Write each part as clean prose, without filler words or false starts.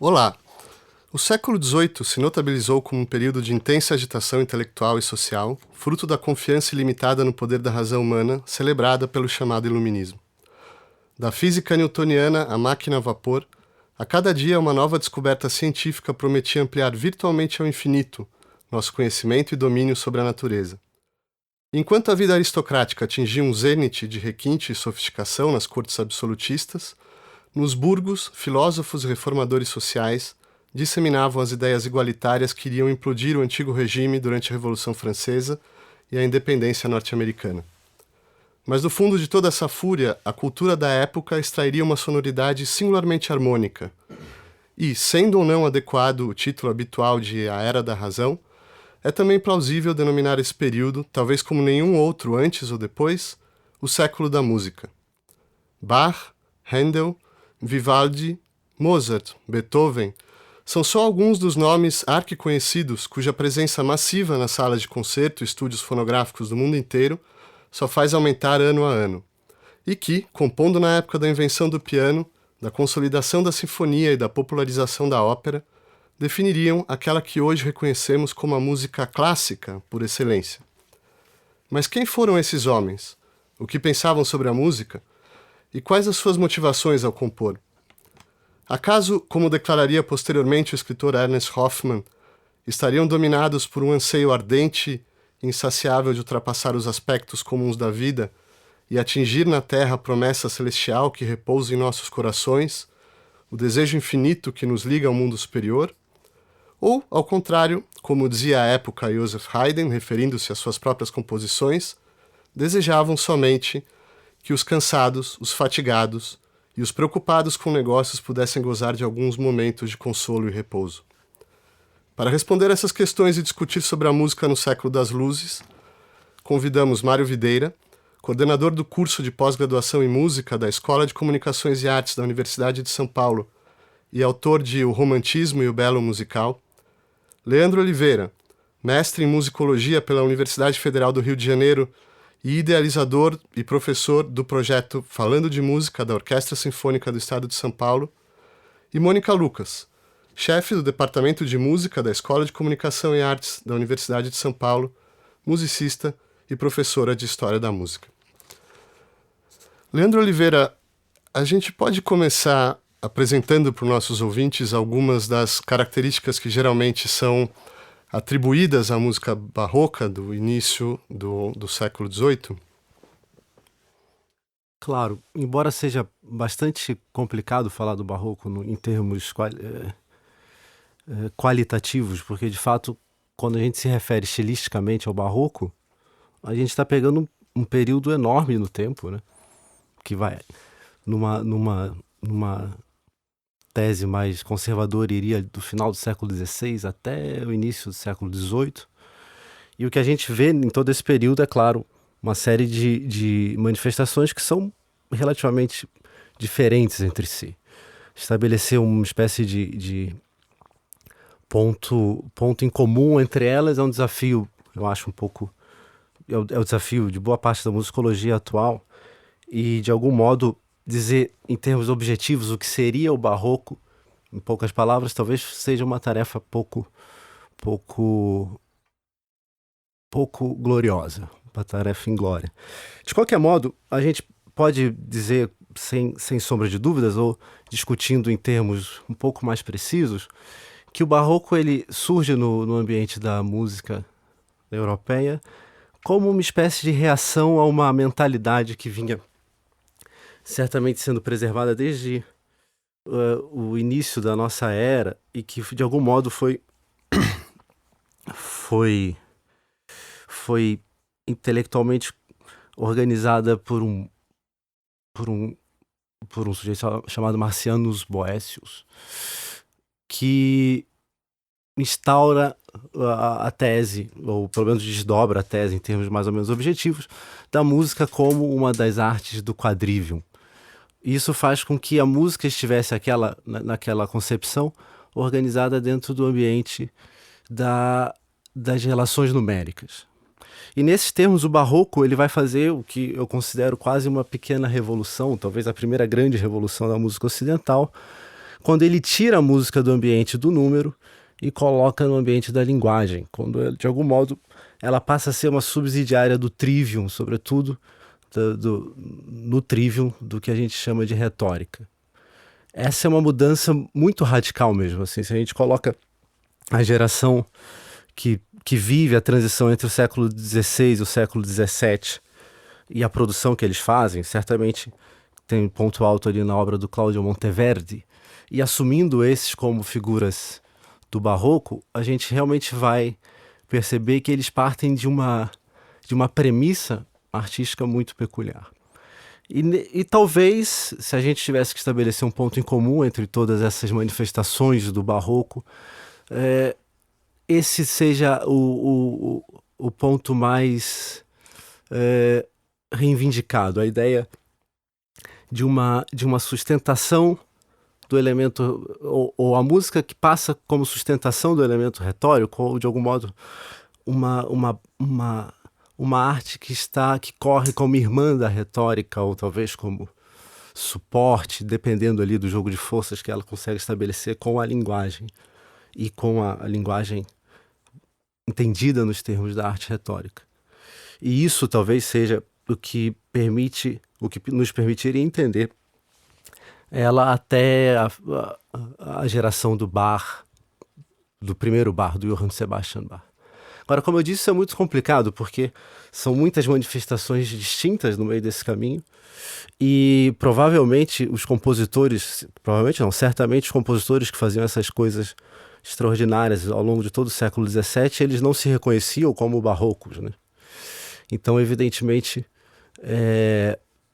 Olá! O século XVIII se notabilizou como um período de intensa agitação intelectual e social, fruto da confiança ilimitada no poder da razão humana, celebrada pelo chamado Iluminismo. Da física newtoniana à máquina a vapor, a cada dia uma nova descoberta científica prometia ampliar virtualmente ao infinito nosso conhecimento e domínio sobre a natureza. Enquanto a vida aristocrática atingia um zênite de requinte e sofisticação nas cortes absolutistas, nos burgos, filósofos e reformadores sociais disseminavam as ideias igualitárias que iriam implodir o antigo regime durante a Revolução Francesa e a independência norte-americana. Mas do fundo de toda essa fúria, a cultura da época extrairia uma sonoridade singularmente harmônica. E, sendo ou não adequado o título habitual de A Era da Razão, é também plausível denominar esse período, talvez como nenhum outro antes ou depois, o século da música. Bach, Handel, Vivaldi, Mozart, Beethoven são só alguns dos nomes arquiconhecidos cuja presença massiva nas salas de concerto e estúdios fonográficos do mundo inteiro só faz aumentar ano a ano, e que, compondo na época da invenção do piano, da consolidação da sinfonia e da popularização da ópera, definiriam aquela que hoje reconhecemos como a música clássica por excelência. Mas quem foram esses homens? O que pensavam sobre a música? E quais as suas motivações ao compor? Acaso, como declararia posteriormente o escritor Ernest Hoffmann, estariam dominados por um anseio ardente e insaciável de ultrapassar os aspectos comuns da vida e atingir na terra a promessa celestial que repousa em nossos corações, o desejo infinito que nos liga ao mundo superior? Ou, ao contrário, como dizia à época Joseph Haydn, referindo-se às suas próprias composições, desejavam somente que os cansados, os fatigados e os preocupados com negócios pudessem gozar de alguns momentos de consolo e repouso. Para responder essas questões e discutir sobre a música no século das luzes, convidamos Mário Videira, coordenador do curso de pós-graduação em música da Escola de Comunicações e Artes da Universidade de São Paulo e autor de O Romantismo e o Belo Musical, Leandro Oliveira, mestre em musicologia pela Universidade Federal do Rio de Janeiro e idealizador e professor do projeto Falando de Música da Orquestra Sinfônica do Estado de São Paulo, e Mônica Lucas, chefe do Departamento de Música da Escola de Comunicação e Artes da Universidade de São Paulo, musicista e professora de História da Música. Leandro Oliveira, a gente pode começar apresentando para os nossos ouvintes algumas das características que geralmente são atribuídas à música barroca do início do século XVIII? Claro, embora seja bastante complicado falar do barroco em termos qualitativos, porque de fato, quando a gente se refere estilisticamente ao barroco, a gente está pegando um período enorme no tempo, né? Que vai numa tese mais conservadora, iria do final do século XVI até o início do século XVIII. E o que a gente vê em todo esse período é, claro, uma série de manifestações que são relativamente diferentes entre si. Estabelecer uma espécie de ponto em comum entre elas é um desafio, eu acho, um pouco... É o desafio de boa parte da musicologia atual, e, de algum modo, dizer em termos objetivos o que seria o barroco, em poucas palavras, talvez seja uma tarefa pouco gloriosa, uma tarefa inglória. De qualquer modo, a gente pode dizer, sem sombra de dúvidas, ou discutindo em termos um pouco mais precisos, que o barroco ele surge no ambiente da música europeia como uma espécie de reação a uma mentalidade que vinha certamente sendo preservada desde o início da nossa era e que de algum modo foi intelectualmente organizada por um sujeito chamado Marcianus Boécius, que instaura a tese, ou pelo menos desdobra a tese em termos mais ou menos objetivos, da música como uma das artes do quadrivium. Isso faz com que a música estivesse naquela concepção organizada dentro do ambiente das relações numéricas. E nesses termos, o barroco ele vai fazer o que eu considero quase uma pequena revolução, talvez a primeira grande revolução da música ocidental, quando ele tira a música do ambiente do número e coloca no ambiente da linguagem, quando, de algum modo, ela passa a ser uma subsidiária do trivium, sobretudo no trivium do que a gente chama de retórica. Essa é uma mudança muito radical mesmo, assim, se a gente coloca a geração que vive a transição entre o século XVI e o século XVII e a produção que eles fazem, certamente tem um ponto alto ali na obra do Cláudio Monteverdi, e assumindo esses como figuras do barroco, a gente realmente vai perceber que eles partem de uma premissa artística muito peculiar. E talvez, se a gente tivesse que estabelecer um ponto em comum entre todas essas manifestações do barroco, esse seja o ponto mais reivindicado, a ideia de uma sustentação do elemento, ou a música que passa como sustentação do elemento retórico, ou de algum modo uma arte que corre como irmã da retórica, ou talvez como suporte, dependendo ali do jogo de forças que ela consegue estabelecer com a linguagem, e com a linguagem entendida nos termos da arte retórica. E isso talvez seja o que nos permitiria entender ela até a geração do Bach, do primeiro Bach, do Johann Sebastian Bach. Agora, como eu disse, isso é muito complicado, porque são muitas manifestações distintas no meio desse caminho, e provavelmente certamente os compositores que faziam essas coisas extraordinárias ao longo de todo o século XVII, eles não se reconheciam como barrocos, né? Então, evidentemente,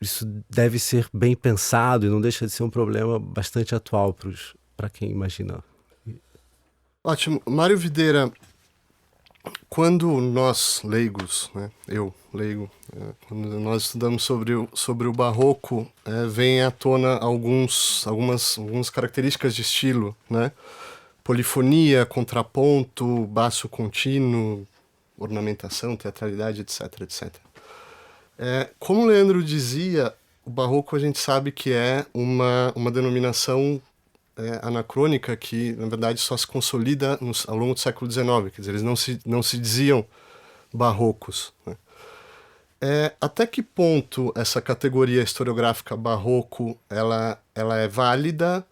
isso deve ser bem pensado e não deixa de ser um problema bastante atual para quem imagina. Ótimo. Mário Videira, quando nós leigos, né, eu leigo, quando nós estudamos sobre o barroco, vem à tona algumas características de estilo, né? Polifonia, contraponto, baixo contínuo, ornamentação, teatralidade, etc, etc. Como o Leandro dizia, o barroco a gente sabe que é uma denominação anacrônica que, na verdade, só se consolida ao longo do século XIX. Quer dizer, eles não se diziam barrocos, né? Até que ponto essa categoria historiográfica barroco ela é válida?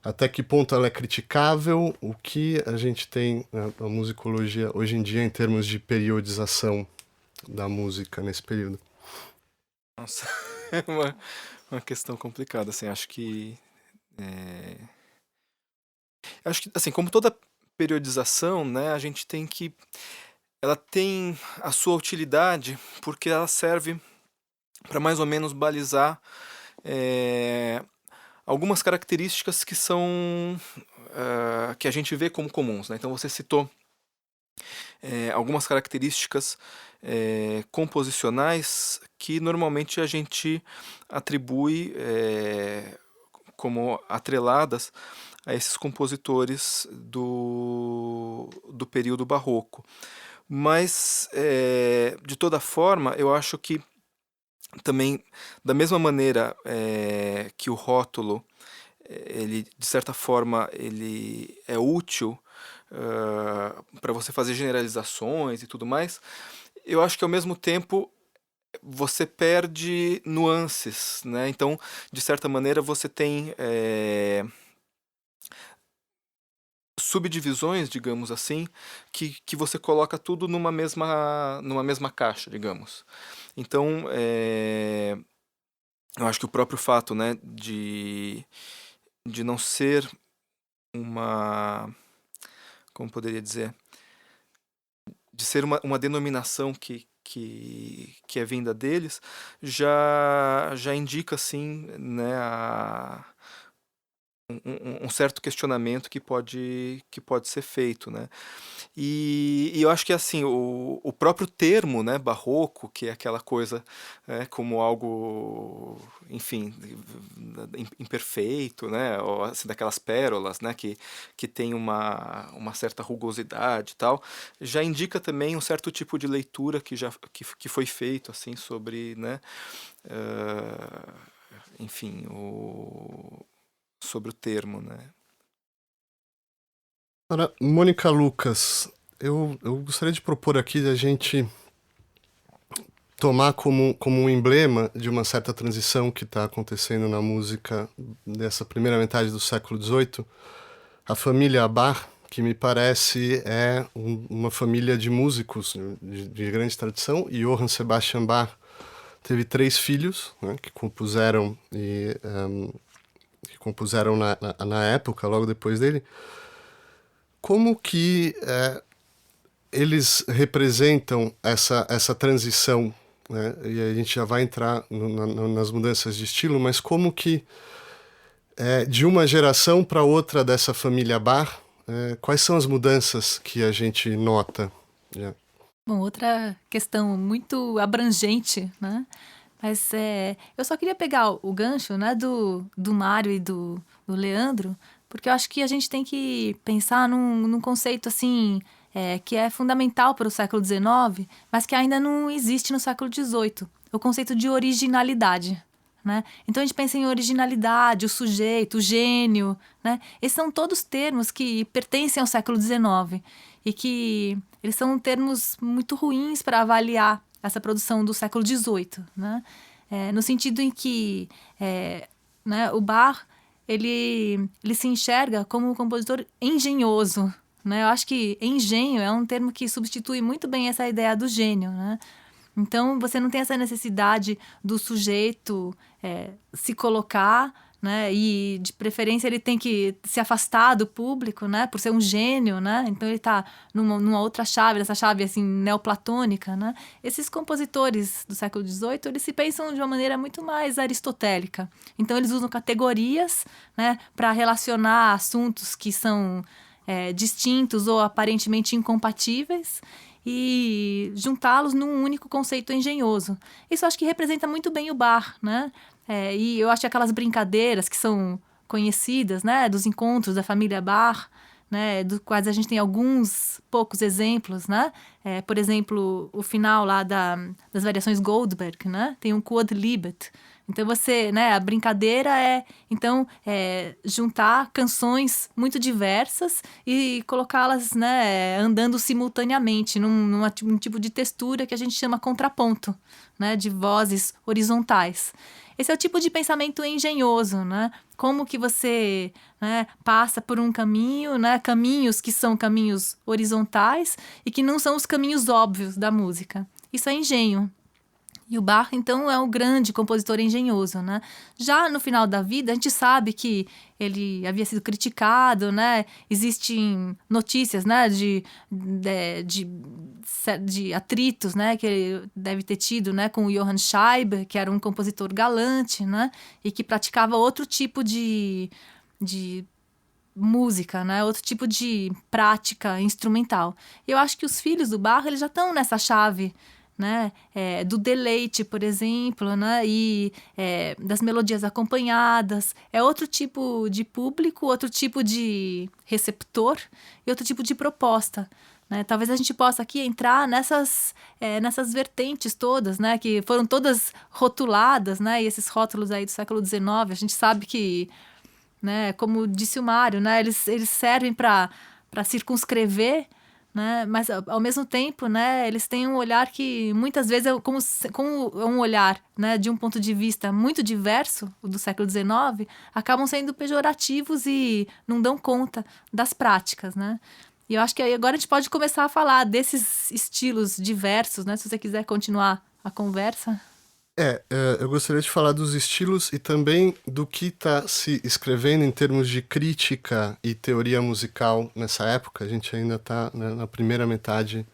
Até que ponto ela é criticável? O que a gente tem na musicologia hoje em dia em termos de periodização da música nesse período? Nossa, é uma questão complicada, assim, acho que, assim, como toda periodização, né, a gente tem que, ela tem a sua utilidade porque ela serve para mais ou menos balizar algumas características que são, que a gente vê como comuns, né? Então você citou algumas características composicionais que normalmente a gente atribui como atreladas a esses compositores do período barroco. Mas, de toda forma, eu acho que também, da mesma maneira que o rótulo, ele, de certa forma, ele é útil para você fazer generalizações e tudo mais, eu acho que ao mesmo tempo você perde nuances, né? Então, de certa maneira, você tem subdivisões, digamos assim, que você coloca tudo numa mesma caixa, digamos. Então, eu acho que o próprio fato, né, de não ser como poderia dizer, de ser uma denominação que é vinda deles, já indica, assim, né, um certo questionamento que pode ser feito, né? E eu acho que, assim, o próprio termo, né, barroco, que é aquela coisa como algo, enfim, imperfeito, né, ou assim, daquelas pérolas, né, que tem uma certa rugosidade e tal, já indica também um certo tipo de leitura que foi feito, assim, sobre, né, enfim, sobre o termo, né. Ora, Mônica Lucas, eu gostaria de propor aqui a gente tomar como um emblema de uma certa transição que está acontecendo na música dessa primeira metade do século XVIII, a família Bach, que me parece uma família de músicos de grande tradição. E Johann Sebastian Bach teve 3 filhos, né, que compuseram na época, logo depois dele. Como que eles representam essa transição, né? E a gente já vai entrar nas mudanças de estilo, mas como que de uma geração para outra dessa família Bach, quais são as mudanças que a gente nota? Bom, outra questão muito abrangente, né? Mas eu só queria pegar o gancho, né, do Mário e do Leandro, porque eu acho que a gente tem que pensar num conceito assim, que é fundamental para o século XIX, mas que ainda não existe no século XVIII, o conceito de originalidade. Né? Então a gente pensa em originalidade, o sujeito, o gênio, né? Esses são todos termos que pertencem ao século XIX e que eles são termos muito ruins para avaliar essa produção do século XVIII, né? No sentido em que né, o Bach ele se enxerga como um compositor engenhoso, né? Eu acho que engenho é um termo que substitui muito bem essa ideia do gênio, né? Então, você não tem essa necessidade do sujeito se colocar, né? E, de preferência, ele tem que se afastar do público, né? Por ser um gênio, né? Então, ele está numa outra chave, essa chave, assim, neoplatônica, né? Esses compositores do século XVIII, eles se pensam de uma maneira muito mais aristotélica. Então, eles usam categorias, né? Para relacionar assuntos que são distintos ou aparentemente incompatíveis e juntá-los num único conceito engenhoso. Isso acho que representa muito bem o Bach, né? E eu acho que aquelas brincadeiras que são conhecidas, né, dos encontros da família Bach, né, do quais a gente tem alguns poucos exemplos, né? Por exemplo, o final lá das variações Goldberg, né? Tem um Quod Libet. Então você, né, a brincadeira juntar canções muito diversas e colocá-las, né, andando simultaneamente num tipo de textura que a gente chama contraponto, né, de vozes horizontais. Esse é o tipo de pensamento engenhoso, né? Como que você, né, passa por um caminho, né, caminhos que são caminhos horizontais e que não são os caminhos óbvios da música. Isso é engenho. E o Bach, então, é um grande compositor engenhoso, né? Já no final da vida, a gente sabe que ele havia sido criticado, né? Existem notícias, né, de atritos, né, que ele deve ter tido, né, com o Johann Scheiber, que era um compositor galante, né? E que praticava outro tipo de música, né? Outro tipo de prática instrumental. Eu acho que os filhos do Bach, eles já estão nessa chave, né? Do deleite, por exemplo, né? E das melodias acompanhadas. É outro tipo de público, outro tipo de receptor e outro tipo de proposta, né? Talvez a gente possa aqui entrar nessas vertentes todas, né? Que foram todas rotuladas, né? E esses rótulos aí do século XIX, a gente sabe que, né, como disse o Mário, né, eles servem para circunscrever, né, mas ao mesmo tempo, né, eles têm um olhar que muitas vezes é como um olhar, né, de um ponto de vista muito diverso, o do século XIX, acabam sendo pejorativos e não dão conta das práticas, né? E eu acho que aí agora a gente pode começar a falar desses estilos diversos, né? Se você quiser continuar a conversa. Eu gostaria de falar dos estilos e também do que está se escrevendo em termos de crítica e teoria musical nessa época. A gente ainda está, né, na primeira metade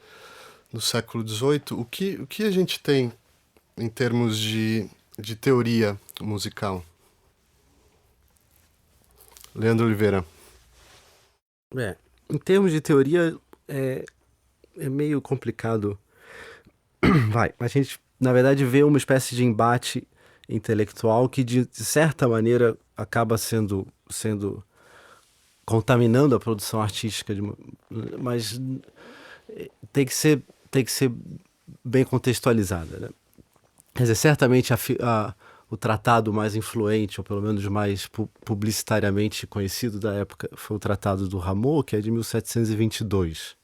do século XVIII. O que a gente tem em termos de teoria musical? Leandro Oliveira. Em termos de teoria, é meio complicado. A gente, na verdade, vê uma espécie de embate intelectual que, de certa maneira, acaba sendo contaminando a produção artística, mas tem que ser bem contextualizada, né? Quer dizer, certamente o tratado mais influente, ou pelo menos mais publicitariamente conhecido da época, foi o Tratado do Rameau, que é de 1722.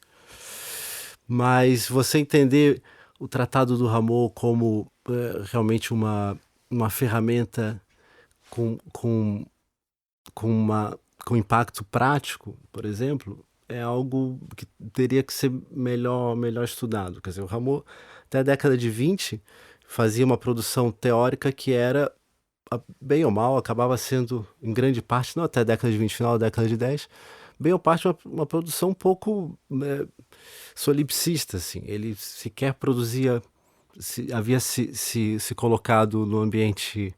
Mas você entender o Tratado do Rameau como realmente uma ferramenta com impacto prático, por exemplo, é algo que teria que ser melhor estudado. Quer dizer, o Rameau, até a década de 20, fazia uma produção teórica que era, bem ou mal, acabava sendo, em grande parte, não até a década de 20, final da década de 10, bem ou parte uma produção um pouco solipsista, assim. Ele sequer produzia, havia se colocado no ambiente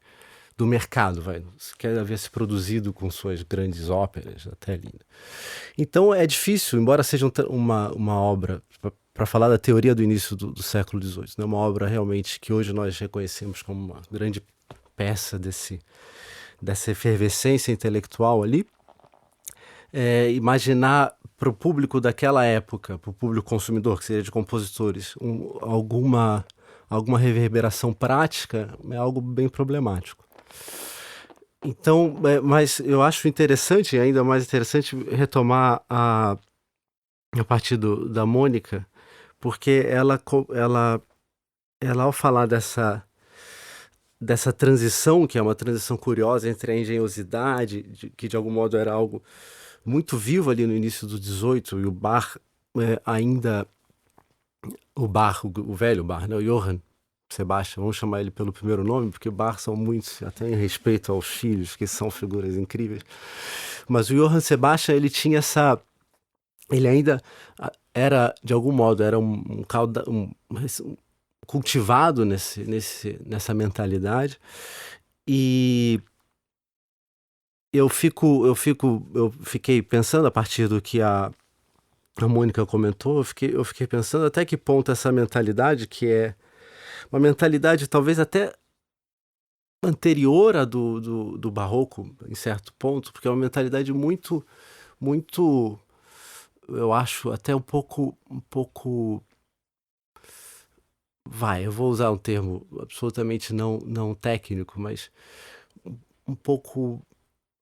do mercado, sequer havia se produzido com suas grandes óperas até ali. Então é difícil, embora seja uma obra, para falar da teoria do início do século XVIII, né, uma obra realmente que hoje nós reconhecemos como uma grande peça dessa efervescência intelectual ali, imaginar para o público daquela época, para o público consumidor, que seria de compositores, alguma reverberação prática, é algo bem problemático. Então, mas eu acho interessante, ainda mais interessante, retomar a partir da Mônica, porque ela ao falar dessa transição, que é uma transição curiosa entre a engenhosidade, que de algum modo era algo muito vivo ali no início do 18, e o Bach ainda... O velho Bach, né? O Johann Sebastian, vamos chamar ele pelo primeiro nome, porque Bach são muitos, até em respeito aos filhos, que são figuras incríveis. Mas o Johann Sebastian, ele tinha ele ainda era, de algum modo, era cultivado nessa mentalidade. E eu fiquei pensando, a partir do que a Mônica comentou, eu fiquei pensando até que ponto essa mentalidade, que é uma mentalidade talvez até anterior à do barroco, em certo ponto, porque é uma mentalidade muito, muito, eu acho, até um pouco, eu vou usar um termo absolutamente não técnico, mas um pouco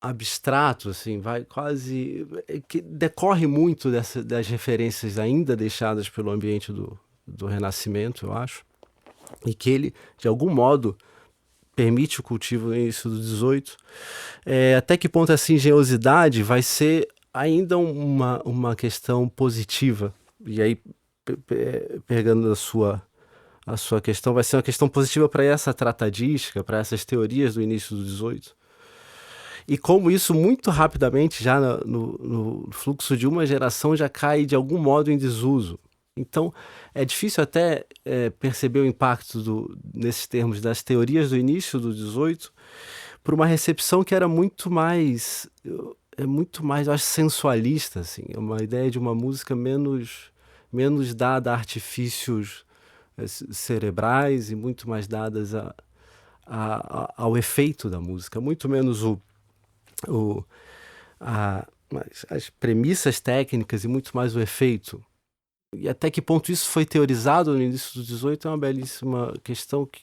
abstrato, assim, quase, que decorre muito das referências ainda deixadas pelo ambiente do Renascimento, eu acho, e que ele, de algum modo, permite o cultivo no início do 18. Até que ponto essa engenhosidade vai ser ainda uma questão positiva? E aí, pegando a sua questão, vai ser uma questão positiva para essa tratadística, para essas teorias do início do 18. E como isso muito rapidamente, já no fluxo de uma geração, já cai de algum modo em desuso. Então, é difícil até perceber o impacto nesses termos das teorias do início do 18 por uma recepção que era muito mais, eu acho, sensualista, assim. É uma ideia de uma música menos dada a artifícios cerebrais e muito mais dadas ao efeito da música, muito menos as premissas técnicas e muito mais o efeito. E até que ponto isso foi teorizado no início do 18 é uma belíssima questão que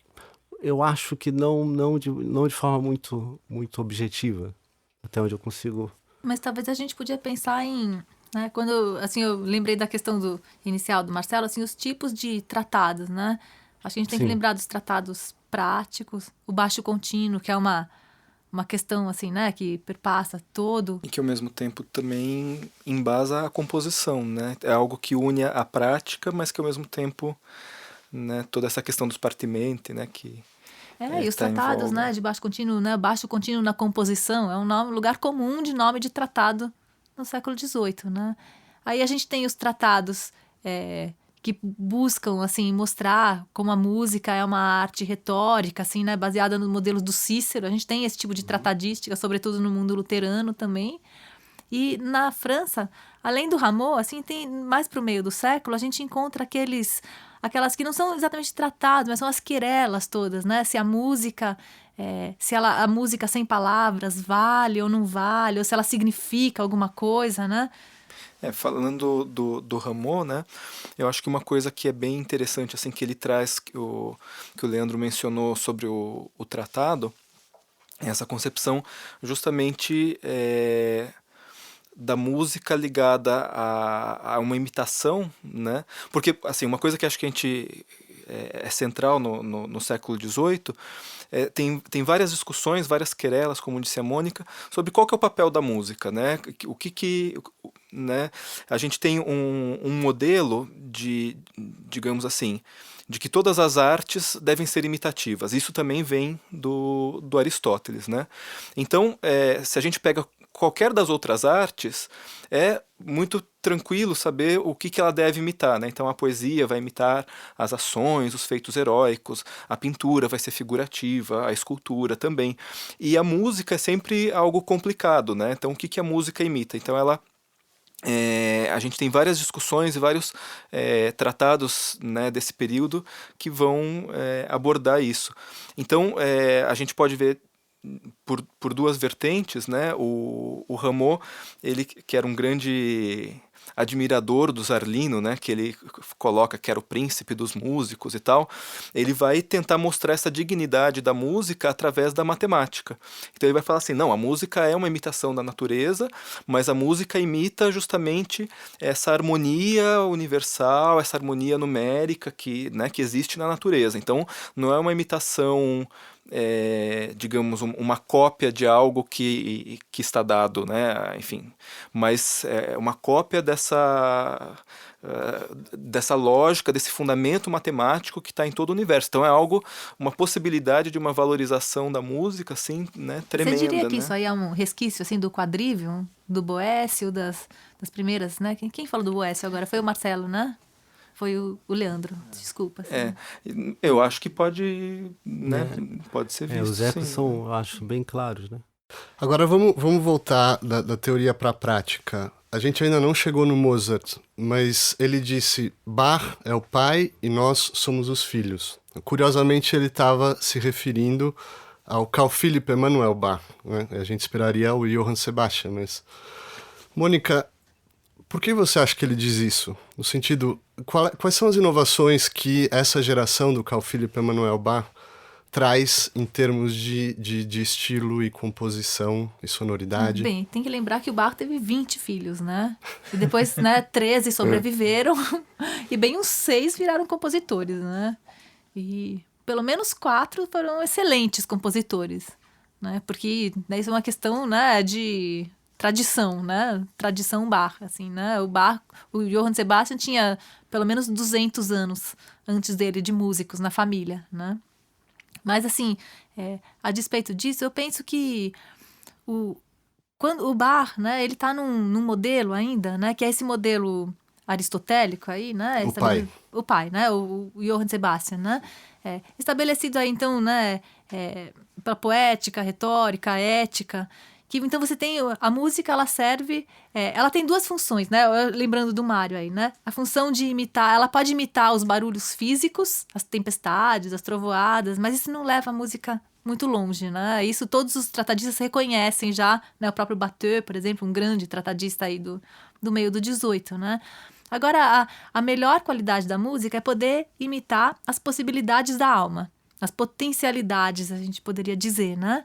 eu acho que não de forma muito, muito objetiva, até onde eu consigo. Mas talvez a gente podia pensar em, né, quando, assim, eu lembrei da questão do inicial do Marcelo, assim, os tipos de tratados, né? Acho que a gente tem que lembrar dos tratados práticos, o baixo contínuo, que é uma questão, assim, né, que perpassa todo. E que, ao mesmo tempo, também embasa a composição, né? É algo que une a prática, mas que, ao mesmo tempo, né, toda essa questão dos partimenti, né, que e os tratados, né, de baixo contínuo, né, baixo contínuo na composição, é um lugar comum de nome de tratado no século XVIII, né? Aí a gente tem os tratados que buscam, assim, mostrar como a música é uma arte retórica, assim, né, baseada no modelo do Cícero. A gente tem esse tipo de tratadística, sobretudo no mundo luterano também. E na França, além do Rameau, assim, tem mais para o meio do século, a gente encontra aquelas que não são exatamente tratados, mas são as querelas todas, né? Se a música, a música sem palavras vale ou não vale, ou se ela significa alguma coisa, né? Falando do Rameau, né, eu acho que uma coisa que é bem interessante, assim, que ele traz, que o Leandro mencionou sobre o tratado, é essa concepção justamente da música ligada a uma imitação, né? Porque, assim, uma coisa que acho que a gente é central no século XVIII, tem várias discussões, várias querelas, como disse a Mônica, sobre qual que é o papel da música, né? Né? A gente tem um modelo digamos assim, de que todas as artes devem ser imitativas. Isso também vem do Aristóteles, né? Então, se a gente pega qualquer das outras artes, é muito tranquilo saber o que ela deve imitar, né? Então a poesia vai imitar as ações, os feitos heróicos, a pintura vai ser figurativa, a escultura também. E a música é sempre algo complicado, né? Então o que a música imita? Então a gente tem várias discussões e vários tratados, né, desse período que vão abordar isso. Então a gente pode ver por duas vertentes, né? O Rameau, ele que era um grande admirador do Zarlino, né, que ele coloca que era o príncipe dos músicos e tal, ele vai tentar mostrar essa dignidade da música através da matemática. Então ele vai falar assim, não, a música é uma imitação da natureza, mas a música imita justamente essa harmonia universal, essa harmonia numérica que existe na natureza. Então não é uma imitação digamos, uma cópia de algo que está dado, né? Enfim, mas é uma cópia dessa lógica, desse fundamento matemático que está em todo o universo. Então é uma possibilidade de uma valorização da música, assim, né? Tremenda. Você diria que né? isso aí é um resquício, assim, do quadrívio, do Boécio, das primeiras, né? Quem falou do Boécio agora? Foi o Marcelo, né? Foi o Leandro, desculpa. Assim. Eu acho que pode, né? Pode ser visto. Os ecos sim, são, eu acho, bem claros, né? Agora vamos voltar da teoria para a prática. A gente ainda não chegou no Mozart, mas ele disse: Bach é o pai e nós somos os filhos. Curiosamente, ele estava se referindo ao Carl Philipp Emanuel Bach, né? A gente esperaria o Johann Sebastian, mas... Mônica, por que você acha que ele diz isso? No sentido, quais são as inovações que essa geração do Carl Philipp Emanuel Bach traz em termos de estilo e composição e sonoridade? Bem, tem que lembrar que o Bach teve 20 filhos, né? E depois, né, 13 sobreviveram e bem uns 6 viraram compositores, né? E pelo menos 4 foram excelentes compositores, né? Porque isso é uma questão, né, de tradição, né? Tradição Bach, assim, né? O Johann Sebastian tinha pelo menos 200 anos antes dele de músicos na família, né? Mas, assim, a despeito disso, eu penso que quando o Bach, né, ele tá num modelo ainda, né, que é esse modelo aristotélico aí, né? O pai, né? O Johann Sebastian, né? Estabelecido aí, então, né, pela poética, retórica, ética, que então você tem a música, ela serve, ela tem duas funções, né? Lembrando do Mário aí, né? A função de imitar, ela pode imitar os barulhos físicos, as tempestades, as trovoadas, mas isso não leva a música muito longe, né? Isso todos os tratadistas reconhecem já, né? O próprio Bateux, por exemplo, um grande tratadista aí do meio do 18, né? Agora, a melhor qualidade da música é poder imitar as possibilidades da alma, as potencialidades, a gente poderia dizer, né?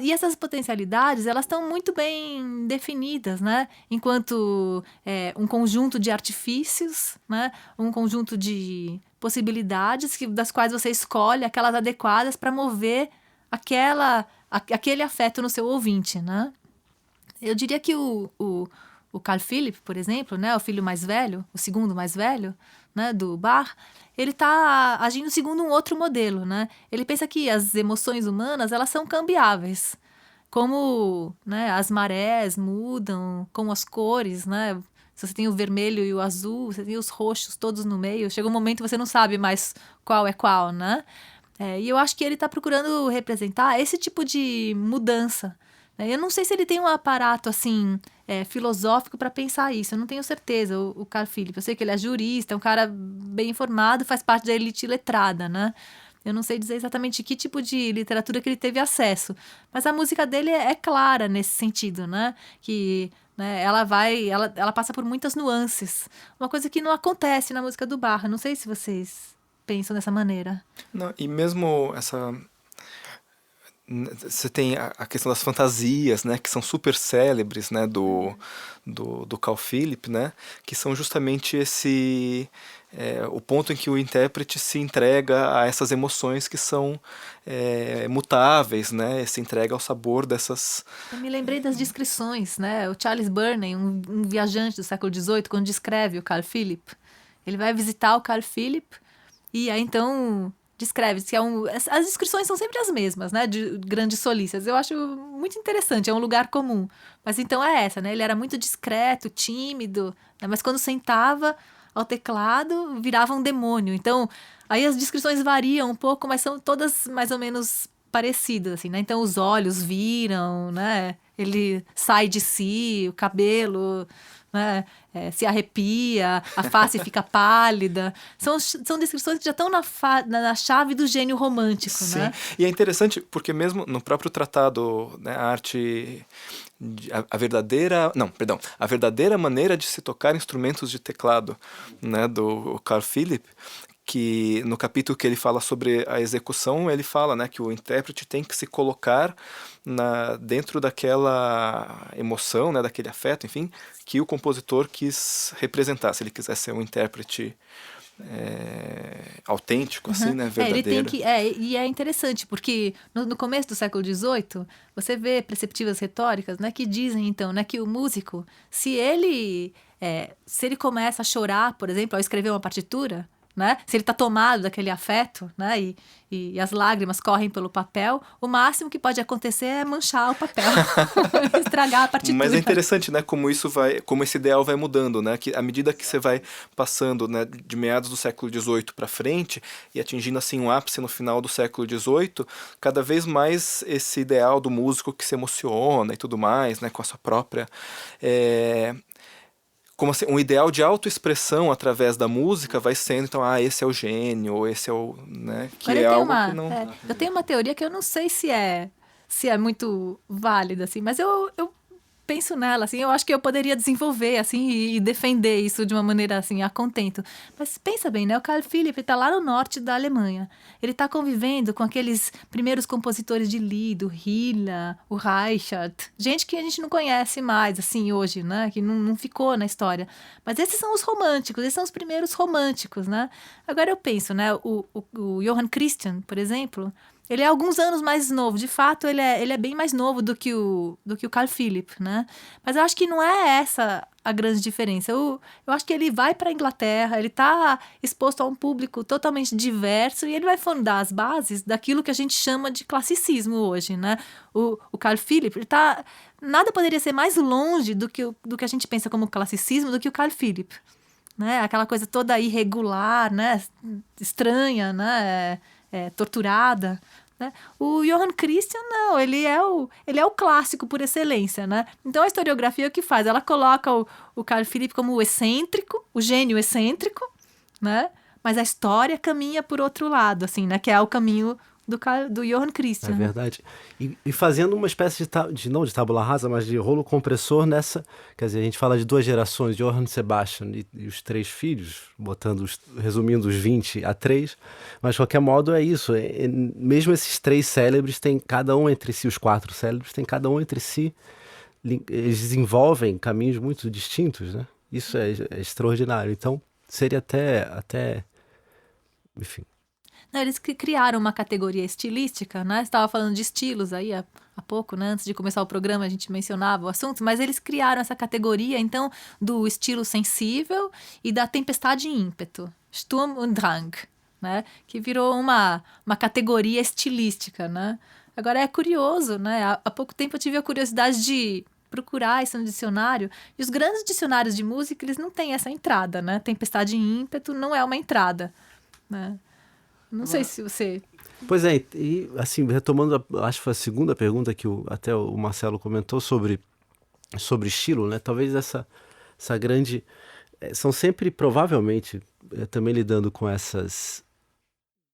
E essas potencialidades, elas estão muito bem definidas, né? Enquanto um conjunto de artifícios, né? Um conjunto de possibilidades das quais você escolhe aquelas adequadas para mover aquele afeto no seu ouvinte, né? Eu diria que o Carl Philipp, por exemplo, né? O filho mais velho, o segundo mais velho, né, do Bach, ele está agindo segundo um outro modelo, né? Ele pensa que as emoções humanas, elas são cambiáveis. Como, né, as marés mudam, como as cores, né? Se você tem o vermelho e o azul, você tem os roxos todos no meio. Chega um momento que você não sabe mais qual é qual, né? E eu acho que ele está procurando representar esse tipo de mudança. Eu não sei se ele tem um aparato, assim, filosófico para pensar isso. Eu não tenho certeza, o Carl Philipp. Eu sei que ele é jurista, é um cara bem informado, faz parte da elite letrada, né? Eu não sei dizer exatamente que tipo de literatura que ele teve acesso. Mas a música dele é clara nesse sentido, né? Que né? Ela passa por muitas nuances. Uma coisa que não acontece na música do Bach. Não sei se vocês pensam dessa maneira. Não, e mesmo você tem a questão das fantasias, né, que são super célebres, né, do Carl Philipp, né, que são justamente o ponto em que o intérprete se entrega a essas emoções que são mutáveis, né, se entrega ao sabor dessas... Eu me lembrei das descrições, né, o Charles Burney, um viajante do século XVIII, quando descreve o Carl Philipp, ele vai visitar o Carl Philipp e aí então... descreve que as descrições são sempre as mesmas, né, de grandes solistas. Eu acho muito interessante, é um lugar comum. Mas então é essa, né, ele era muito discreto, tímido, né, mas quando sentava ao teclado, virava um demônio. Então, aí as descrições variam um pouco, mas são todas mais ou menos parecidas, assim, né, então os olhos viram, né, ele sai de si, o cabelo... né? Se arrepia, a face fica pálida. São descrições que já estão na chave do gênio romântico. Sim. Né? E é interessante porque mesmo no próprio tratado, né, a arte... a verdadeira maneira de se tocar instrumentos de teclado, né, do Carl Philipp, que no capítulo que ele fala sobre a execução, ele fala, né, que o intérprete tem que se colocar dentro daquela emoção, né, daquele afeto, enfim, que o compositor quis representar, se ele quiser ser um intérprete autêntico, assim, né, verdadeiro. E é interessante, porque no começo do século XVIII, você vê perceptivas retóricas, né, que dizem, então, né, que o músico, se ele começa a chorar, por exemplo, ao escrever uma partitura, né? Se ele está tomado daquele afeto, né? E as lágrimas correm pelo papel, o máximo que pode acontecer é manchar o papel, estragar a partitura. Mas é interessante, né? Como esse ideal vai mudando, né? Que à medida que você vai passando, né, de meados do século XVIII para frente e atingindo assim um ápice no final do século XVIII, cada vez mais esse ideal do músico que se emociona e tudo mais, né? Com a sua própria como assim, um ideal de autoexpressão através da música vai sendo, então, esse é o gênio, ou esse é o... né, que é algo que não... eu tenho uma teoria que eu não sei se é muito válida, assim, mas eu penso nela, assim, eu acho que eu poderia desenvolver, assim, e defender isso de uma maneira, assim, a contento. Mas pensa bem, né, o Carl Philipp está lá no norte da Alemanha. Ele está convivendo com aqueles primeiros compositores de Lied, o Hiller, o Reichert, gente que a gente não conhece mais, assim, hoje, né, que não ficou na história. Mas esses são os românticos, esses são os primeiros românticos, né. Agora eu penso, né, o Johann Christian, por exemplo... Ele é alguns anos mais novo, de fato ele é bem mais novo do que o Carl Philipp, né? Mas eu acho que não é essa a grande diferença. Eu acho que ele vai para a Inglaterra, ele está exposto a um público totalmente diverso e ele vai fundar as bases daquilo que a gente chama de classicismo hoje, né? O Carl Philipp, nada poderia ser mais longe do que a gente pensa como classicismo do que o Carl Philipp, né? Aquela coisa toda irregular, né? Estranha, né? Torturada, né? O Johann Christian, não, ele é o clássico por excelência, né? Então a historiografia o que faz? Ela coloca o Carl Philipp como o excêntrico, o gênio excêntrico, né? Mas a história caminha por outro lado, assim, né? Que é o caminho do Johann Christian. É verdade. E fazendo uma espécie não de tábula rasa, mas de rolo compressor nessa... Quer dizer, a gente fala de duas gerações, Johann Sebastian e os 3 filhos, resumindo os 20 a 3, mas de qualquer modo é isso. Mesmo esses 3 célebres têm cada um entre si, os 4 célebres têm cada um entre si, eles desenvolvem caminhos muito distintos, né? Isso é extraordinário. Então, seria até enfim... Não, eles criaram uma categoria estilística, né? Você estava falando de estilos aí há pouco, né? Antes de começar o programa a gente mencionava o assunto, mas eles criaram essa categoria, então, do estilo sensível e da tempestade e ímpeto, Sturm und Drang, né? Que virou uma categoria estilística, né? Agora é curioso, né? Há pouco tempo eu tive a curiosidade de procurar isso no dicionário, e os grandes dicionários de música, eles não têm essa entrada, né? Tempestade e ímpeto não é uma entrada, né? Não sei se você... Pois é, e assim, retomando, acho que foi a segunda pergunta que até o Marcelo comentou sobre estilo, né? Talvez essa grande... São sempre, provavelmente, também lidando com essas...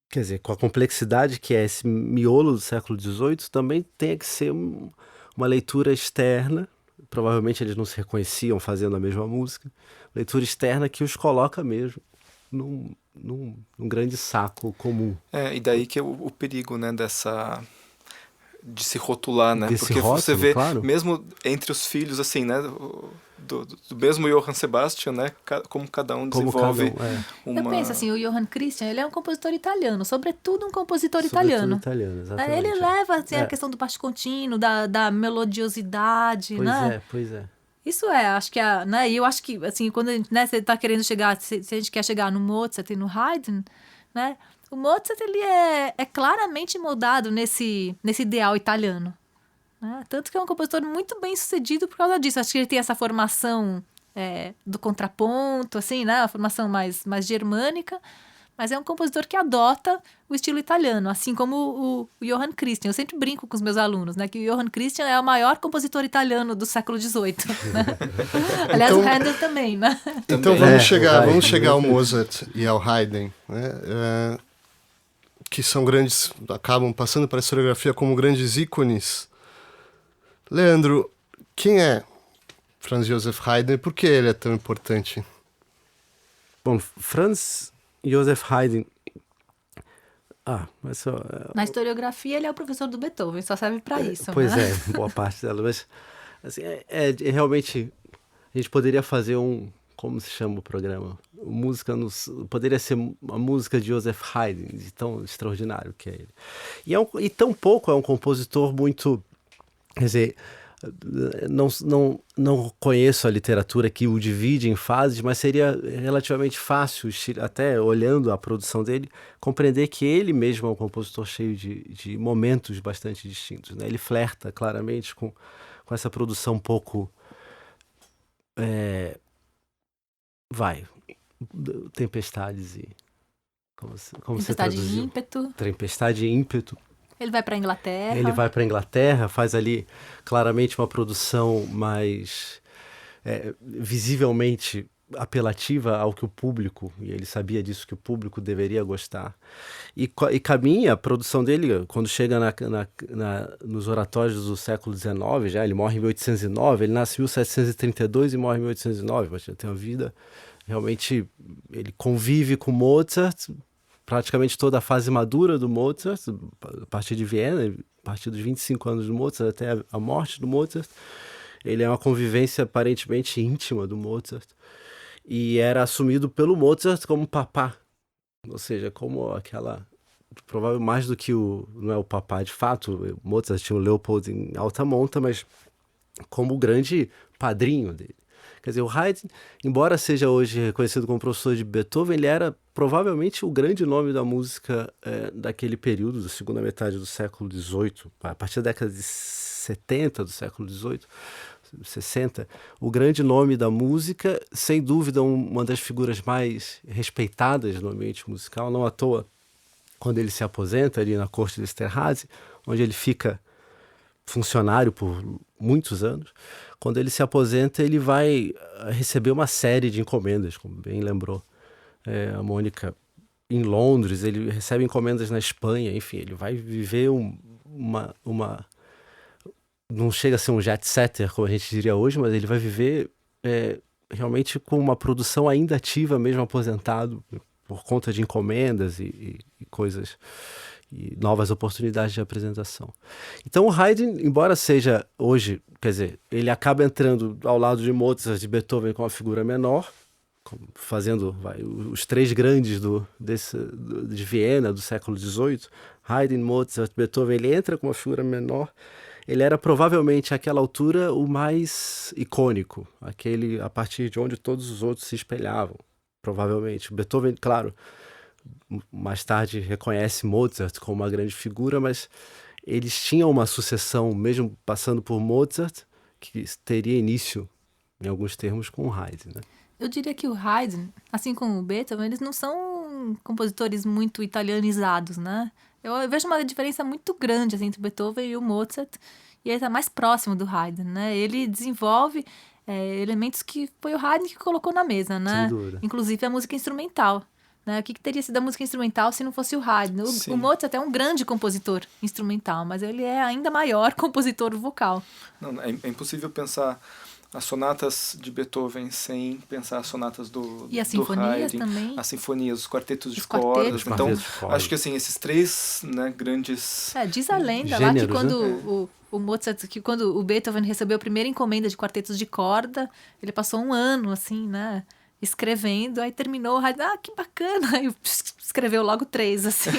Quer dizer, com a complexidade que é esse miolo do século XVIII, também tem que ser uma leitura externa provavelmente eles não se reconheciam fazendo a mesma música. Leitura externa que os coloca mesmo num grande saco comum. E daí que é o perigo, né, de se rotular, né? Desse Porque rótulo, você vê, claro. mesmo entre os filhos, assim, né, do mesmo Johann Sebastian, né, como cada um desenvolve uma... Eu penso assim, o Johann Christian, ele é um compositor italiano, sobretudo um compositor italiano. Exatamente. Ele leva assim, a questão do baixo contínuo, da melodiosidade, né? Pois é. Isso acho que né? E eu acho que, assim, quando né, você está querendo chegar, se a gente quer chegar no Mozart e no Haydn, né? O Mozart, ele é claramente moldado nesse ideal italiano. Né? Tanto que é um compositor muito bem sucedido por causa disso. Acho que ele tem essa formação do contraponto, assim, né? A formação mais germânica. Mas é um compositor que adota o estilo italiano, assim como o Johann Christian. Eu sempre brinco com os meus alunos, né? Que o Johann Christian é o maior compositor italiano do século XVIII. Né? Aliás, o Handel também, né? Então vamos chegar ao Mozart e ao Haydn, né? Que são grandes, acabam passando para a historiografia como grandes ícones. Leandro, quem é Franz Joseph Haydn e por que ele é tão importante? Bom, Franz Joseph Haydn... mas só... Na historiografia, ele é o professor do Beethoven, só serve para isso. Pois né? boa parte dela. Mas, assim, realmente, a gente poderia fazer como se chama o programa? Poderia ser uma música de Joseph Haydn, de tão extraordinário que é ele. E tão pouco é um compositor muito... Quer dizer, não conheço a literatura que o divide em fases, mas seria relativamente fácil, até olhando a produção dele, compreender que ele mesmo é um compositor cheio de momentos bastante distintos. Né? Ele flerta claramente com essa produção um pouco... tempestades e... Como você Tempestade traduziu? de ímpeto. Tempestade e ímpeto. Ele vai para Inglaterra. Ele vai para a Inglaterra, faz ali claramente uma produção mais visivelmente apelativa ao que o público, e ele sabia disso, que o público deveria gostar. E caminha a produção dele, quando chega nos oratórios do século XIX, já ele morre em 1809, ele nasce em 1732 e morre em 1809, mas tem uma vida, realmente, ele convive com Mozart, praticamente toda a fase madura do Mozart, a partir de Viena, a partir dos 25 anos do Mozart até a morte do Mozart. Ele é uma convivência aparentemente íntima do Mozart. E era assumido pelo Mozart como papá. Ou seja, como aquela... Provavelmente mais do que não é o papá de fato. O Mozart tinha o Leopold em alta monta, mas como o grande padrinho dele. Quer dizer, o Haydn, embora seja hoje reconhecido como professor de Beethoven, ele era provavelmente o grande nome da música daquele período, da segunda metade do século XVIII, a partir da década de 70 do século XVIII, 60, o grande nome da música, sem dúvida uma das figuras mais respeitadas no ambiente musical, não à toa, quando ele se aposenta ali na corte de Esterházy, onde ele fica funcionário por muitos anos. Quando ele se aposenta, ele vai receber uma série de encomendas, como bem lembrou a Mônica, em Londres, ele recebe encomendas na Espanha, enfim, ele vai viver não chega a ser um jet setter, como a gente diria hoje, mas ele vai viver realmente com uma produção ainda ativa, mesmo aposentado, por conta de encomendas e coisas, e novas oportunidades de apresentação. Então o Haydn, embora seja hoje, quer dizer, ele acaba entrando ao lado de Mozart e Beethoven com uma figura menor, fazendo os três grandes de Viena do século XVIII, Haydn, Mozart, Beethoven, ele entra com uma figura menor. Ele era provavelmente, àquela altura, o mais icônico, aquele a partir de onde todos os outros se espelhavam, provavelmente. Beethoven, claro, mais tarde reconhece Mozart como uma grande figura, mas eles tinham uma sucessão, mesmo passando por Mozart, que teria início, em alguns termos, com o Haydn, né? Eu diria que o Haydn, assim como o Beethoven, eles não são compositores muito italianizados, né? Eu vejo uma diferença muito grande assim, entre o Beethoven e o Mozart, e ele está mais próximo do Haydn, né? Ele desenvolve elementos que foi o Haydn que colocou na mesa, né? Sem dúvida. Inclusive a música instrumental. Né? O que teria sido a música instrumental se não fosse o Haydn? O Mozart é um grande compositor instrumental, mas ele é ainda maior compositor vocal. Não, é impossível pensar as sonatas de Beethoven, sem pensar as sonatas do E as do sinfonias Haydn, também. as sinfonias, os quartetos de Os quartetos. cordas. Os Então, quartetos de cordas. acho que assim, esses três, né, grandes... Diz a lenda lá que Gêneros, quando né? o Mozart, que quando o Beethoven recebeu a primeira encomenda de quartetos de corda, ele passou um ano, assim, né, escrevendo, aí terminou, aí, que bacana, aí escreveu logo 3, assim,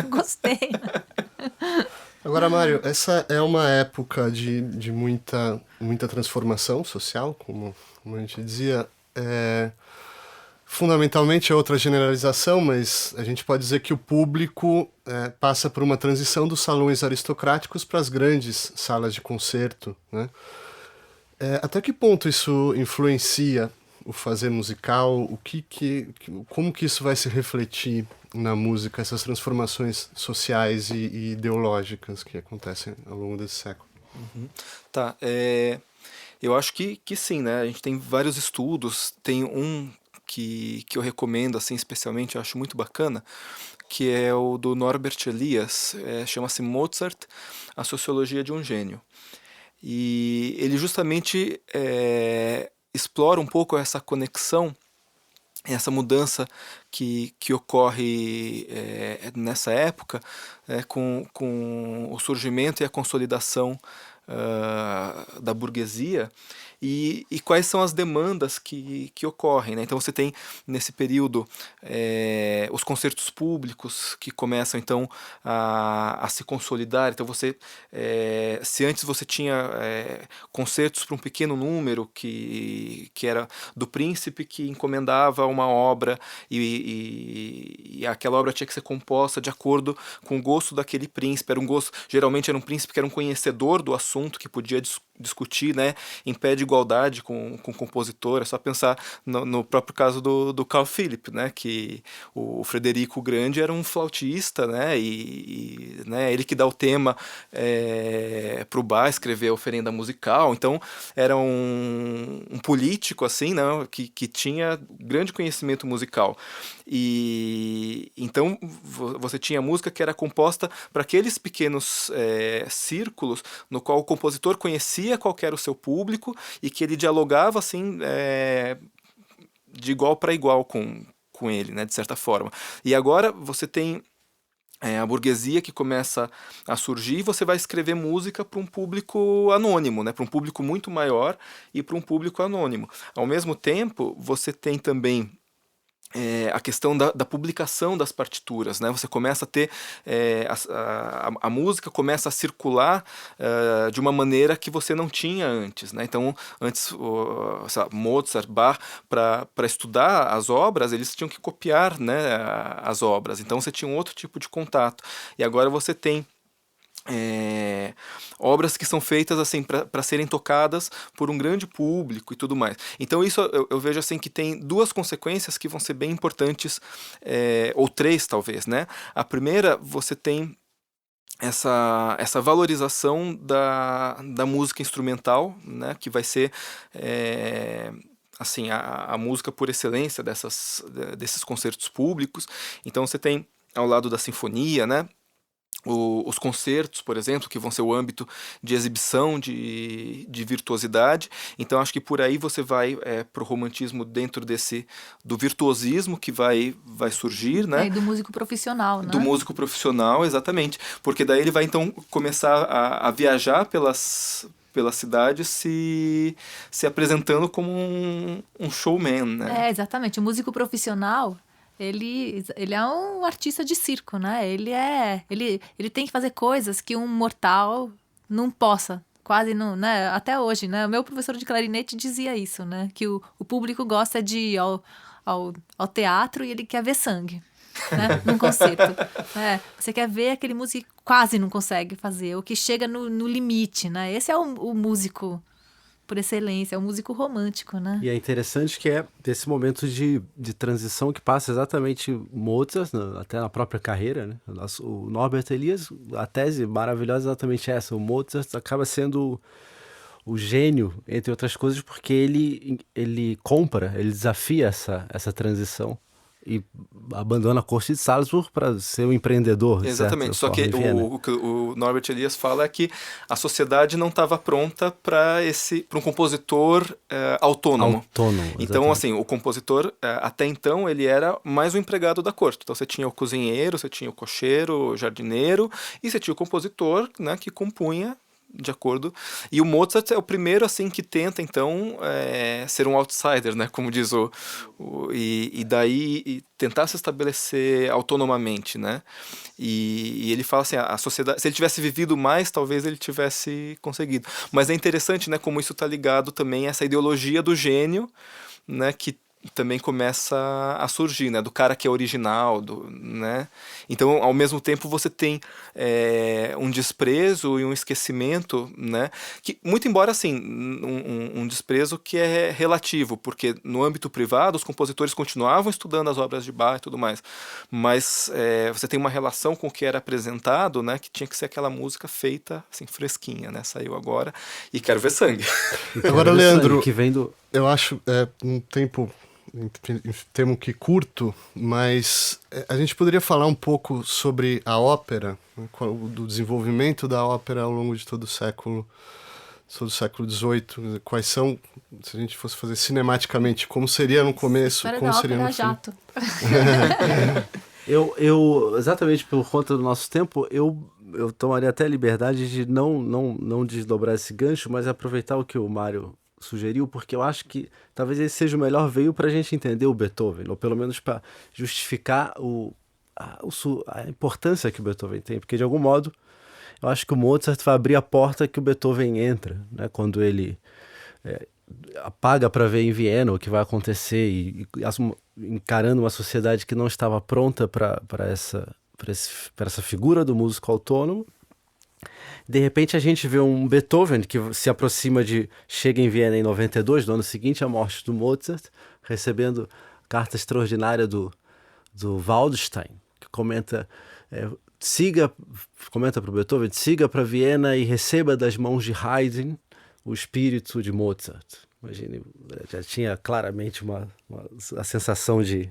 gostei. Agora, Mário, essa é uma época de muita transformação social, como a gente dizia. Fundamentalmente é outra generalização, mas a gente pode dizer que o público passa por uma transição dos salões aristocráticos para as grandes salas de concerto, né? Até que ponto isso influencia o fazer musical? Como que isso vai se refletir na música, essas transformações sociais e ideológicas que acontecem ao longo desse século? Tá, eu acho que sim, né? A gente tem vários estudos, tem um que eu recomendo, assim, especialmente, eu acho muito bacana, que é o do Norbert Elias, chama-se Mozart, a Sociologia de um Gênio. E ele justamente explora um pouco essa conexão, essa mudança que ocorre nessa época com o surgimento e a consolidação da burguesia e quais são as demandas que ocorrem, né? Então você tem nesse período os concertos públicos que começam então a se consolidar. Então você se antes você tinha concertos para um pequeno número que era do príncipe que encomendava uma obra e aquela obra tinha que ser composta de acordo com o gosto daquele príncipe, geralmente era um príncipe que era um conhecedor do assunto, que podia discutir, né, em pé de igualdade com o compositor. É só pensar no próprio caso do Carl Philipp, né, que o Frederico o Grande era um flautista, né, né, ele que dá o tema para o Bach escrever a oferenda musical. Então era um político assim, né, que tinha grande conhecimento musical. E então você tinha música que era composta para aqueles pequenos círculos no qual o compositor conhecia qual era o seu público e que ele dialogava assim de igual para igual com ele, né, de certa forma. E agora você tem a burguesia que começa a surgir, e você vai escrever música para um público anônimo, né, para um público muito maior e para um público anônimo. Ao mesmo tempo, você tem também a questão da publicação das partituras, né? Você começa a ter a música começa a circular de uma maneira que você não tinha antes, né? Então antes Mozart, Bach, para estudar as obras eles tinham que copiar, né, as obras, então você tinha um outro tipo de contato, e agora você tem obras que são feitas assim para serem tocadas por um grande público e tudo mais. Então isso eu vejo assim que tem duas consequências que vão ser bem importantes, ou três talvez, né? A primeira, você tem essa valorização da música instrumental, né, que vai ser assim a música por excelência desses concertos públicos. Então você tem ao lado da sinfonia, né, os concertos, por exemplo, que vão ser o âmbito de exibição de virtuosidade. Então acho que por aí você vai para o romantismo dentro do virtuosismo que vai surgir, né? E do músico profissional, né? Do músico profissional, exatamente. Porque daí ele vai então começar a viajar pelas cidades se apresentando como um showman, né? Exatamente. O músico profissional... Ele é um artista de circo, né? Ele tem que fazer coisas que um mortal não possa, quase não, né? Até hoje, né? O meu professor de clarinete dizia isso, né? Que o público gosta de ir ao teatro e ele quer ver sangue, né? Num concerto. Você quer ver aquele músico que quase não consegue fazer, ou que chega no limite, né? Esse é o músico por excelência, é um músico romântico, né? E é interessante que desse momento de transição que passa exatamente Mozart, até na própria carreira, né? O Norbert Elias, a tese maravilhosa é exatamente essa. O Mozart acaba sendo o gênio, entre outras coisas, porque ele desafia essa transição, e abandona a corte de Salzburg para ser um empreendedor. Exatamente, só que o que o Norbert Elias fala é que a sociedade não estava pronta para um compositor autônomo. Então, assim, o compositor, até então, ele era mais um empregado da corte. Então, você tinha o cozinheiro, você tinha o cocheiro, o jardineiro, e você tinha o compositor, né, que compunha de acordo. E o Mozart é o primeiro assim que tenta então ser um outsider, né, como diz e daí tentar se estabelecer autonomamente, né? E ele fala assim, a sociedade, se ele tivesse vivido mais, talvez ele tivesse conseguido. Mas é interessante, né, como isso está ligado também a essa ideologia do gênio, né, que também começa a surgir, né, do cara que é original, né? Então, ao mesmo tempo, você tem um desprezo e um esquecimento, né? Que, muito embora, assim, um desprezo que é relativo, porque no âmbito privado os compositores continuavam estudando as obras de Bach e tudo mais, mas você tem uma relação com o que era apresentado, né? Que tinha que ser aquela música feita, assim, fresquinha, né? Saiu agora e quero ver sangue. Agora, Leandro, que vem do... eu acho um tempo... Temo que curto, mas a gente poderia falar um pouco sobre a ópera, né, do desenvolvimento da ópera ao longo de todo o século XVIII. Quais são, se a gente fosse fazer cinematicamente, como seria no começo, como seria no fim. Jato. eu exatamente por conta do nosso tempo, eu tomaria até a liberdade de não desdobrar esse gancho, mas aproveitar o que o Mário sugeriu, porque eu acho que talvez esse seja o melhor veio para a gente entender o Beethoven, ou pelo menos para justificar a importância que o Beethoven tem, porque de algum modo eu acho que o Mozart vai abrir a porta que o Beethoven entra, né? Quando ele apaga para ver em Viena o que vai acontecer e encarando uma sociedade que não estava pronta para essa figura do músico autônomo. De repente a gente vê um Beethoven que se aproxima chega em Viena em 92, no ano seguinte à morte do Mozart, recebendo carta extraordinária do Waldstein, que comenta para o Beethoven, siga para Viena e receba das mãos de Haydn o espírito de Mozart. Imagine, já tinha claramente a sensação de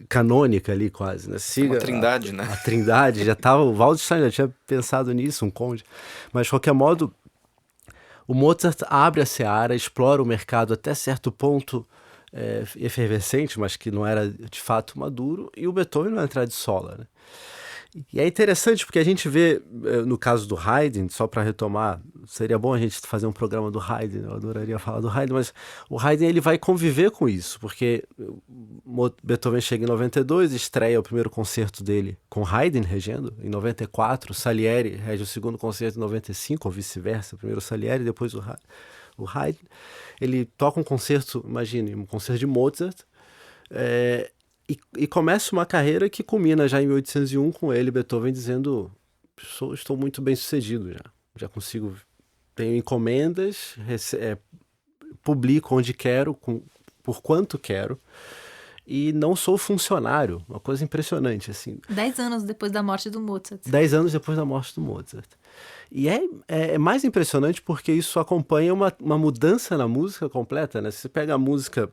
canônica ali quase, né? Siga uma trindade, né? A trindade, já estava, o Waldstein já tinha pensado nisso, um conde. Mas, de qualquer modo, o Mozart abre a seara, explora o mercado até certo ponto efervescente, mas que não era de fato maduro, e o Beethoven não entra de sola, né? E é interessante porque a gente vê, no caso do Haydn, só para retomar, seria bom a gente fazer um programa do Haydn, eu adoraria falar do Haydn, mas o Haydn ele vai conviver com isso, porque Beethoven chega em 92, estreia o primeiro concerto dele com Haydn regendo, em 94, Salieri rege o segundo concerto em 95, ou vice-versa, primeiro o Salieri, depois o Haydn. Ele toca um concerto, imagine, um concerto de Mozart, e começa uma carreira que culmina já em 1801 com ele, Beethoven, dizendo: estou muito bem sucedido já consigo, tenho encomendas, publico onde quero, por quanto quero, e não sou funcionário, uma coisa impressionante, assim. 10 anos depois da morte do Mozart. 10 anos depois da morte do Mozart. E é mais impressionante porque isso acompanha uma mudança na música completa, né? Se você pega a música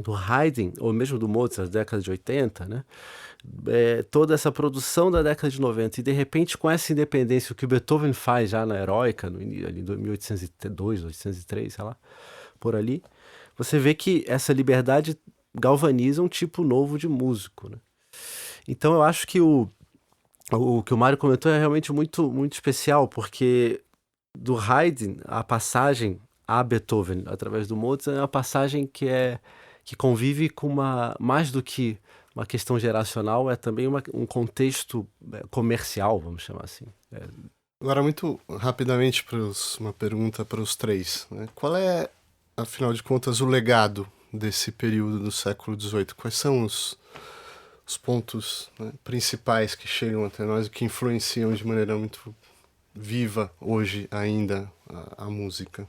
do Haydn, ou mesmo do Mozart, da década de 80, né? Toda essa produção da década de 90, e de repente com essa independência, o que o Beethoven faz já na Heroica, ali em 1802, 1803, sei lá, por ali, você vê que essa liberdade galvaniza um tipo novo de músico, né? Então eu acho que o que o Mário comentou é realmente muito, muito especial, porque do Haydn, a passagem a Beethoven através do Mozart é uma passagem que convive com mais do que uma questão geracional, é também um contexto comercial, vamos chamar assim. Agora, muito rapidamente, uma pergunta para os três, né? Qual é, afinal de contas, o legado desse período do século XVIII? Quais são os pontos, né, principais que chegam até nós e que influenciam de maneira muito viva hoje ainda a música?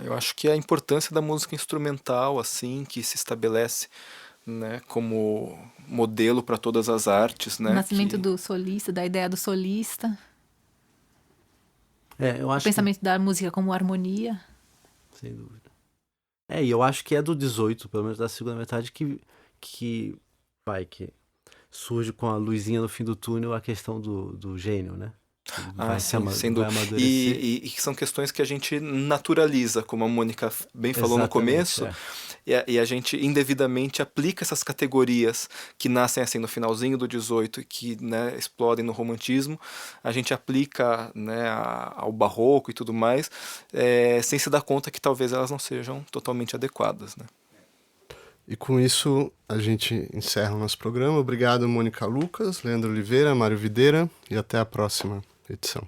Eu acho que a importância da música instrumental, assim, que se estabelece, né, como modelo para todas as artes, né? O nascimento do solista, da ideia do solista. Eu acho o pensamento da música como harmonia. Sem dúvida. E eu acho que é do 18, pelo menos da segunda metade, que surge com a luzinha no fim do túnel a questão do gênio, né? Sim, sem vai dúvida. amadurecer. E que são questões que a gente naturaliza, como a Mônica bem falou no começo, e a gente indevidamente aplica essas categorias que nascem assim no finalzinho do 18 e que, né, explodem no romantismo, a gente aplica, né, ao barroco e tudo mais, sem se dar conta que talvez elas não sejam totalmente adequadas, né? E com isso a gente encerra o nosso programa. Obrigado, Mônica Lucas, Leandro Oliveira, Mário Videira, e até a próxima edição.